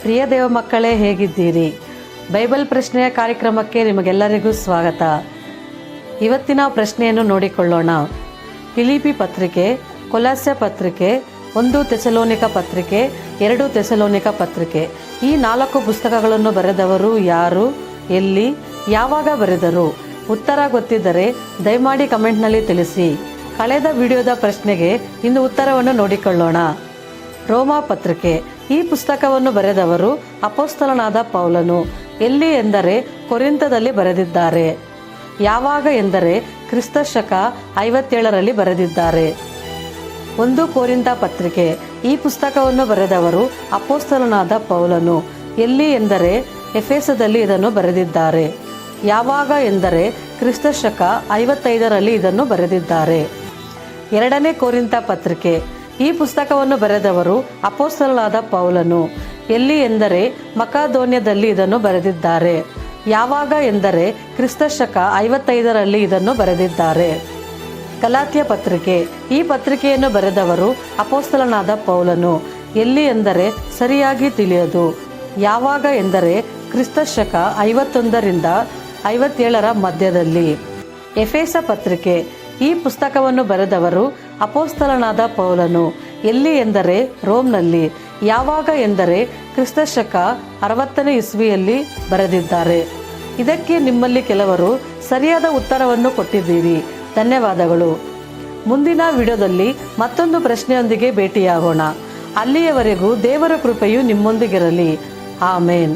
ಪ್ರಿಯ ದೇವ ಮಕ್ಕಳೇ, ಹೇಗಿದ್ದೀರಿ? ಬೈಬಲ್ ಪ್ರಶ್ನೆಯ ಕಾರ್ಯಕ್ರಮಕ್ಕೆ ನಿಮಗೆಲ್ಲರಿಗೂ ಸ್ವಾಗತ. ಇವತ್ತಿನ ಪ್ರಶ್ನೆಯನ್ನು ನೋಡಿಕೊಳ್ಳೋಣ. ಫಿಲಿಪಿ ಪತ್ರಿಕೆ, ಕೊಲಸ್ಸೆ ಪತ್ರಿಕೆ, 1 ಥೆಸಲೋನಿಕ ಪತ್ರಿಕೆ, 2 ಥೆಸಲೋನಿಕ ಪತ್ರಿಕೆ, ಈ 4 ಪುಸ್ತಕಗಳನ್ನು ಬರೆದವರು ಯಾರು, ಎಲ್ಲಿ, ಯಾವಾಗ ಬರೆದರು? ಉತ್ತರ ಗೊತ್ತಿದ್ದರೆ ದಯಮಾಡಿ ಕಮೆಂಟ್ನಲ್ಲಿ ತಿಳಿಸಿ. ಕಳೆದ ವಿಡಿಯೋದ ಪ್ರಶ್ನೆಗೆ ಇಂದು ಉತ್ತರವನ್ನು ನೋಡಿಕೊಳ್ಳೋಣ. ರೋಮಾ ಪತ್ರಿಕೆ, ಈ ಪುಸ್ತಕವನ್ನು ಬರೆದವರು ಅಪೊಸ್ತಲನಾದ ಪೌಲನು. ಎಲ್ಲಿ ಎಂದರೆ ಕೊರಿಂಥದಲ್ಲಿ ಬರೆದಿದ್ದಾರೆ. ಯಾವಾಗ ಎಂದರೆ ಕ್ರಿಸ್ತ ಶಕ 57ರಲ್ಲಿ ಬರೆದಿದ್ದಾರೆ. 1 ಕೊರಿಂಥ ಪತ್ರಿಕೆ, ಈ ಪುಸ್ತಕವನ್ನು ಬರೆದವರು ಅಪೊಸ್ತಲನಾದ ಪೌಲನು. ಎಲ್ಲಿ ಎಂದರೆ ಎಫೆಸದಲ್ಲಿ ಇದನ್ನು ಬರೆದಿದ್ದಾರೆ. ಯಾವಾಗ ಎಂದರೆ ಕ್ರಿಸ್ತ ಶಕ 55ರಲ್ಲಿ ಇದನ್ನು ಬರೆದಿದ್ದಾರೆ. 2 ಕೊರಿಂಥ ಪತ್ರಿಕೆ, ಈ ಪುಸ್ತಕವನ್ನು ಬರೆದವರು ಅಪೊಸ್ತಲನಾದ ಪೌಲನು. ಎಲ್ಲಿ ಎಂದರೆ ಮಕದೋನ್ಯದಲ್ಲಿ ಇದನ್ನು ಬರೆದಿದ್ದಾರೆ. ಯಾವಾಗ ಎಂದರೆ ಕ್ರಿಸ್ತ ಶಕ 55ರಲ್ಲಿ ಇದನ್ನು ಬರೆದಿದ್ದಾರೆ. ಗಲಾತ್ಯ ಪತ್ರಿಕೆ, ಈ ಪತ್ರಿಕೆಯನ್ನು ಬರೆದವರು ಅಪೊಸ್ತಲನಾದ ಪೌಲನು. ಎಲ್ಲಿ ಎಂದರೆ ಸರಿಯಾಗಿ ತಿಳಿಯದು. ಯಾವಾಗ ಎಂದರೆ ಕ್ರಿಸ್ತ ಶಕ 51ರಿಂದ 57ರ ಮಧ್ಯದಲ್ಲಿ. ಎಫೆಸ ಪತ್ರಿಕೆ, ಈ ಪುಸ್ತಕವನ್ನು ಬರೆದವರು ಅಪೊಸ್ತಲನಾದ ಪೌಲನು. ಎಲ್ಲಿ ಎಂದರೆ ರೋಮ್ನಲ್ಲಿ. ಯಾವಾಗ ಎಂದರೆ ಕ್ರಿಸ್ತ ಶಕ 60ನೇ ಇಸ್ವಿಯಲ್ಲಿ ಬರೆದಿದ್ದಾರೆ. ಇದಕ್ಕೆ ನಿಮ್ಮಲ್ಲಿ ಕೆಲವರು ಸರಿಯಾದ ಉತ್ತರವನ್ನು ಕೊಟ್ಟಿದ್ದೀರಿ. ಧನ್ಯವಾದಗಳು. ಮುಂದಿನ ವಿಡಿಯೋದಲ್ಲಿ ಮತ್ತೊಂದು ಪ್ರಶ್ನೆಯೊಂದಿಗೆ ಭೇಟಿಯಾಗೋಣ. ಅಲ್ಲಿಯವರೆಗೂ ದೇವರ ಕೃಪೆಯು ನಿಮ್ಮೊಂದಿಗಿರಲಿ. ಆಮೇನ್.